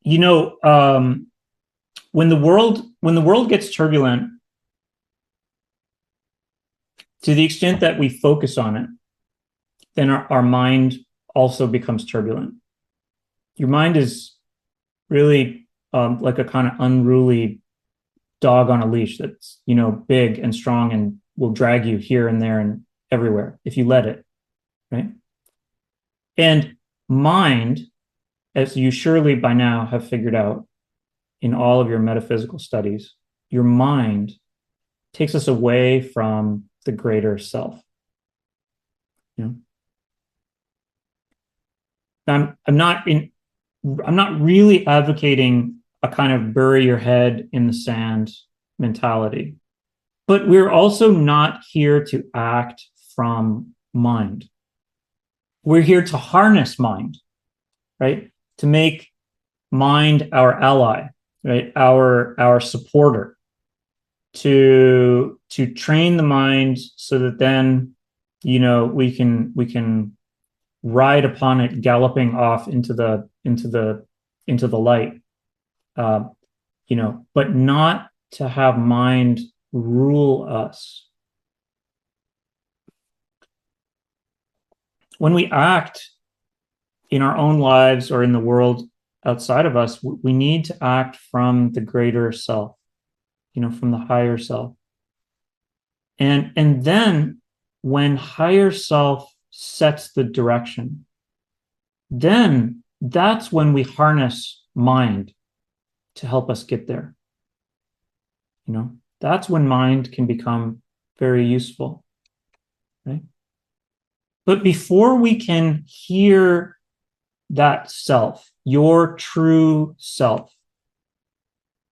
you know, when the world gets turbulent, to the extent that we focus on it, then our mind also becomes turbulent. Your mind is really like a kind of unruly dog on a leash that's, big and strong and will drag you here and there and everywhere if you let it, right? And mind, as you surely by now have figured out in all of your metaphysical studies, your mind takes us away from the greater self. I'm not really advocating a kind of bury your head in the sand mentality, but we're also not here to act from mind. We're here to harness mind, right? To make mind our ally, right? Our supporter, to train the mind so that then, we can ride upon it, galloping off into the light, but not to have mind rule us. When we act in our own lives or in the world outside of us, we need to act from the greater self, from the higher self. And then when higher self sets the direction, then that's when we harness mind to help us get there. That's when mind can become very useful, right? But before we can hear that self, your true self,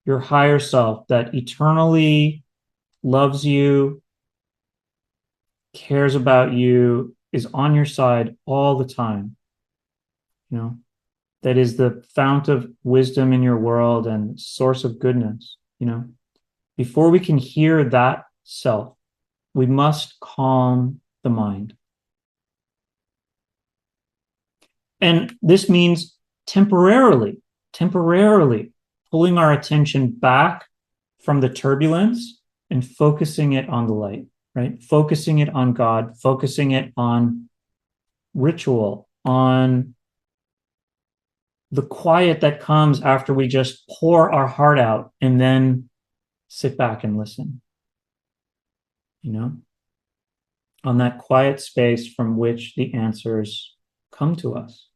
your higher self that eternally loves you, cares about you, is on your side all the time, that is the fount of wisdom in your world and source of goodness, before we can hear that self, we must calm the mind. And this means temporarily pulling our attention back from the turbulence and focusing it on the light, right? Focusing it on God, focusing it on ritual, on the quiet that comes after we just pour our heart out and then sit back and listen, on that quiet space from which the answers come to us.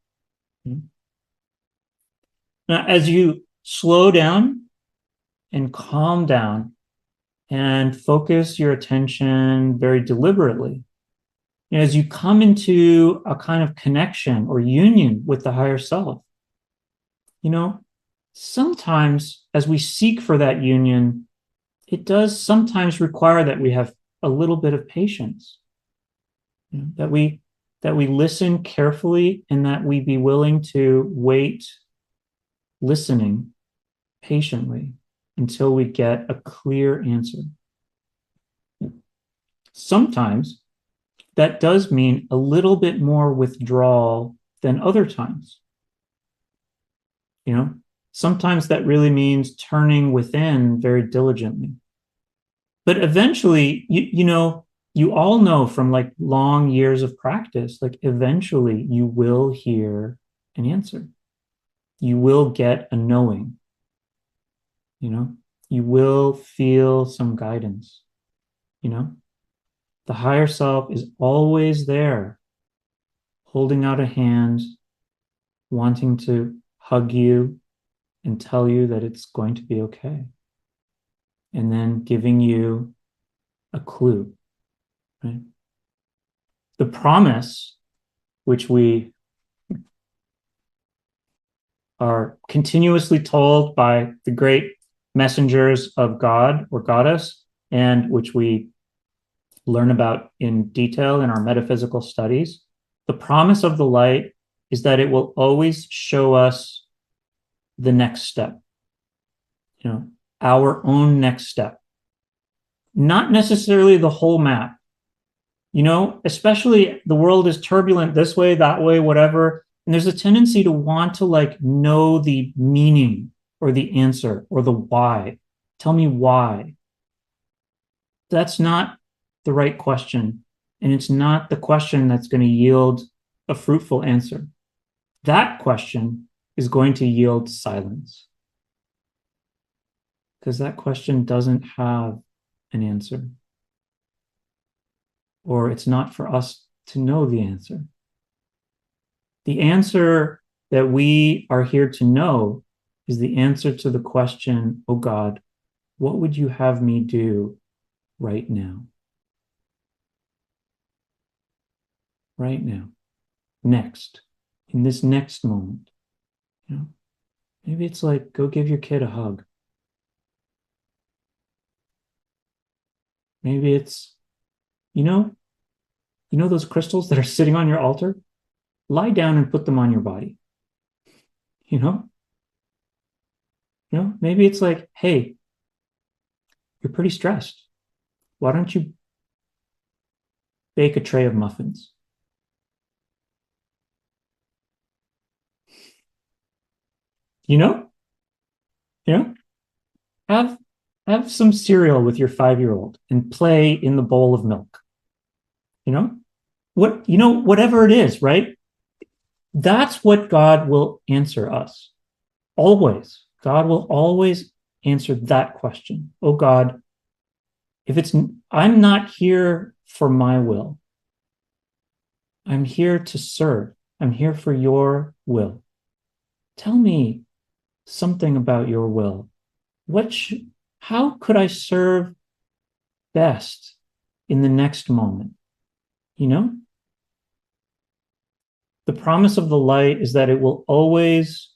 Now, as you slow down and calm down and focus your attention very deliberately, as you come into a kind of connection or union with the higher self, sometimes as we seek for that union, it does sometimes require that we have a little bit of patience, that we listen carefully and that we be willing to wait, listening patiently until we get a clear answer. Sometimes that does mean a little bit more withdrawal than other times. Sometimes that really means turning within very diligently. But eventually, you all know from like long years of practice, like eventually you will hear an answer. You will get a knowing. You will feel some guidance. The higher self is always there, holding out a hand, wanting to hug you and tell you that it's going to be okay. And then giving you a clue, right? The promise, which we are continuously told by the great messengers of God or Goddess, and which we learn about in detail in our metaphysical studies, the promise of the light is that it will always show us the next step, our own next step, not necessarily the whole map. Especially the world is turbulent this way, that way, whatever. And there's a tendency to want to like know the meaning or the answer or the why. Tell me why. That's not the right question. And it's not the question that's going to yield a fruitful answer. That question is going to yield silence because that question doesn't have an answer, or it's not for us to know the answer. The answer that we are here to know is the answer to the question, oh God, what would you have me do right now? Right now, next, in this next moment. You know, maybe it's like, go give your kid a hug. Maybe it's, you know, those crystals that are sitting on your altar? Lie down and put them on your body. You know? Maybe it's like, hey, you're pretty stressed. Why don't you bake a tray of muffins? You know? You know? Have have some cereal with your 5-year-old and play in the bowl of milk. You know? Whatever it is, right? That's what God will answer us. Always. God will always answer that question. Oh God, if it's, I'm not here for my will. I'm here to serve. I'm here for your will. Tell me something about your will. How could I serve best in the next moment? You know? The promise of the light is that it will always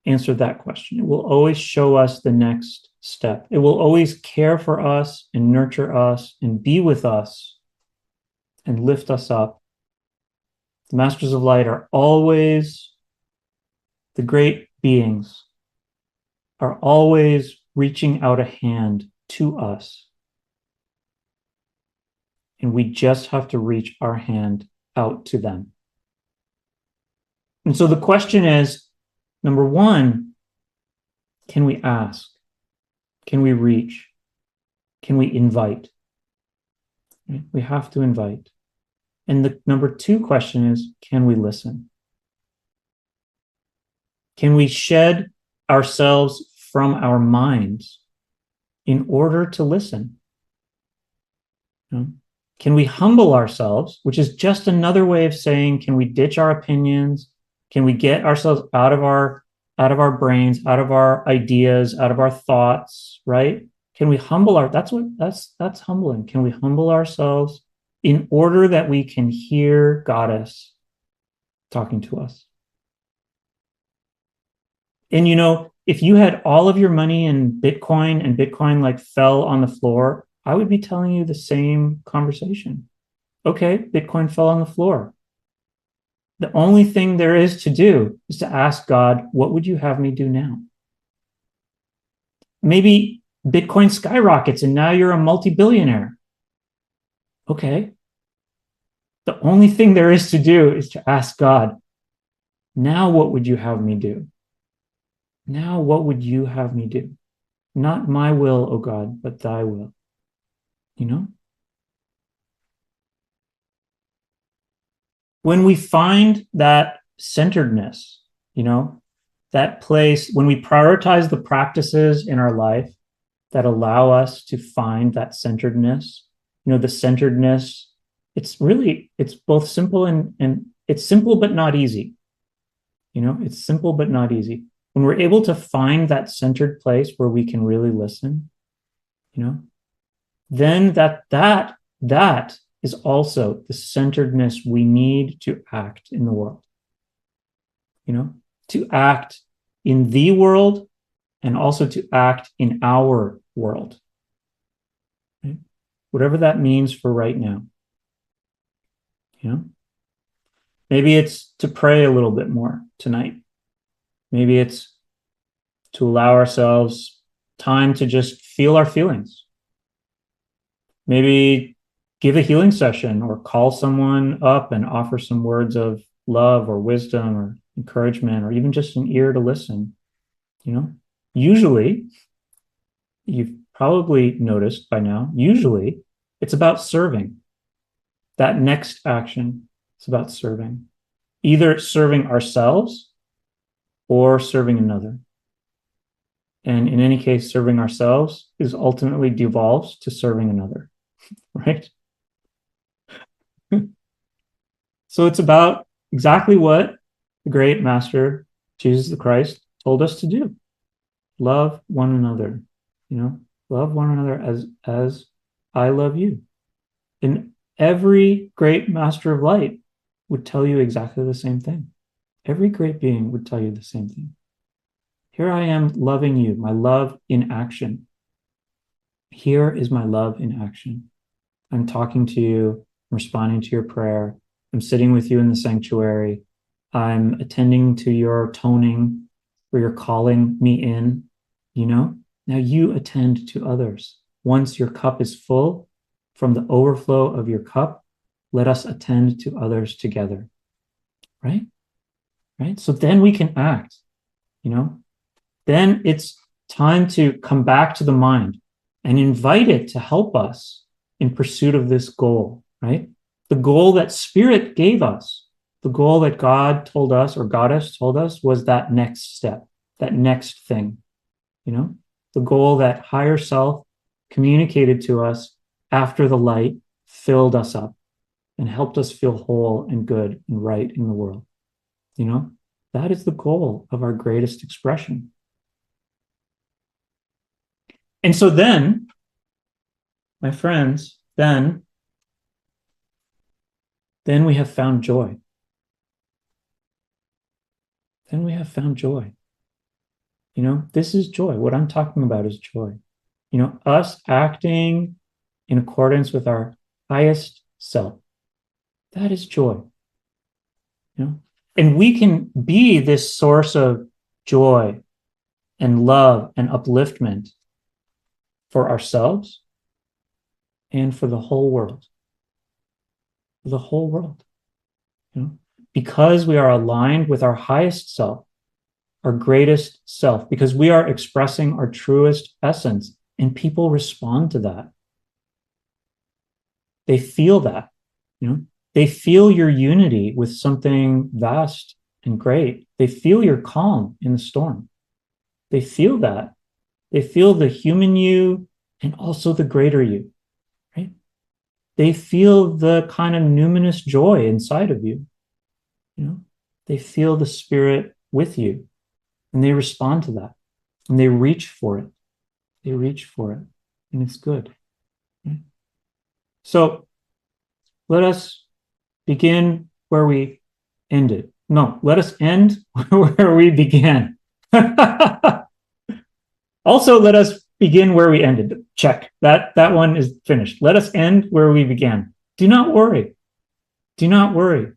answer that question. It will always show us the next step. It will always care for us and nurture us and be with us and lift us up. The masters of light are always, the great beings are always reaching out a hand to us. And we just have to reach our hand out to them. And so the question is, number one, can we ask? Can we reach? Can we invite? Right? We have to invite. And the number two question is, can we listen? Can we shed ourselves from our minds in order to listen? You know? Can we humble ourselves, which is just another way of saying, can we ditch our opinions? Can we get ourselves out of our brains, out of our ideas, out of our thoughts, right? Can we humble that's humbling. Can we humble ourselves in order that we can hear Goddess talking to us? And if you had all of your money in Bitcoin and Bitcoin like fell on the floor, I would be telling you the same conversation. Okay, Bitcoin fell on the floor. The only thing there is to do is to ask God, what would you have me do now? Maybe Bitcoin skyrockets and now you're a multi-billionaire. Okay. The only thing there is to do is to ask God, now what would you have me do? Now what would you have me do? Not my will, O God, but thy will. You know? When we find that centeredness, that place, when we prioritize the practices in our life that allow us to find that centeredness, the centeredness, it's both simple and it's simple, but not easy. It's simple, but not easy. When we're able to find that centered place where we can really listen, then that is also the centeredness we need to act in the world, to act in the world and also to act in our world, right? Whatever that means for right now. Maybe it's to pray a little bit more tonight. Maybe it's to allow ourselves time to just feel our feelings. Maybe give a healing session or call someone up and offer some words of love or wisdom or encouragement or even just an ear to listen, usually, you've probably noticed by now, usually it's about serving. That next action is about serving, either serving ourselves or serving another. And in any case, serving ourselves is ultimately devolves to serving another, right? So it's about exactly what the great master, Jesus the Christ, told us to do. Love one another, love one another as I love you. And every great master of light would tell you exactly the same thing. Every great being would tell you the same thing. Here I am loving you, my love in action. Here is my love in action. I'm talking to you, I'm responding to your prayer. I'm sitting with you in the sanctuary. I'm attending to your toning where you're calling me in, Now you attend to others. Once your cup is full, from the overflow of your cup, let us attend to others together. Right? Right? So then we can act, Then it's time to come back to the mind and invite it to help us in pursuit of this goal, right? The goal that Spirit gave us, the goal that God told us or Goddess told us was that next step, that next thing, the goal that higher self communicated to us after the light filled us up and helped us feel whole and good and right in the world. That is the goal of our greatest expression. And so then, my friends, then we have found joy. Then we have found joy. This is joy. What I'm talking about is joy. Us acting in accordance with our highest self. That is joy. And we can be this source of joy and love and upliftment for ourselves and for the whole world. For the whole world. Because we are aligned with our highest self, our greatest self, because we are expressing our truest essence, and people respond to that. They feel that, They feel your unity with something vast and great. They feel your calm in the storm. They feel that. They feel the human you and also the greater you, right? They feel the kind of numinous joy inside of you. They feel the Spirit with you, and they respond to that, and they reach for it. They reach for it, and it's good. Right? So let us begin where we ended. No, let us end where we began. Also, let us begin where we ended. Check. That one is finished. Let us end where we began. Do not worry. Do not worry.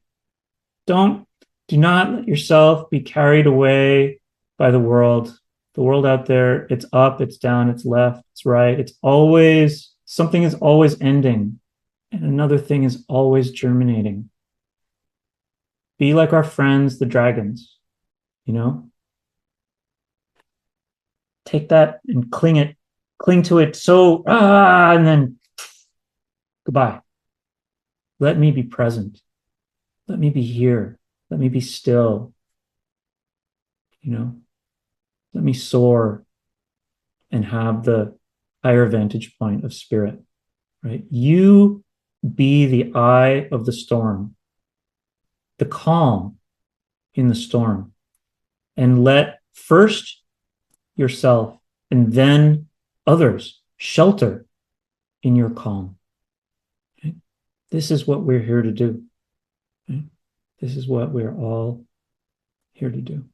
Do not let yourself be carried away by the world. The world out there, it's up, it's down, it's left, it's right. It's always, something is always ending, and another thing is always germinating. Be like our friends, the dragons, Take that and cling to it so, and then goodbye. Let me be present. Let me be here. Let me be still. Let me soar and have the higher vantage point of Spirit, right? You be the eye of the storm, the calm in the storm, and let first yourself and then others shelter in your calm. Okay? This is what we're here to do. Okay? This is what we're all here to do.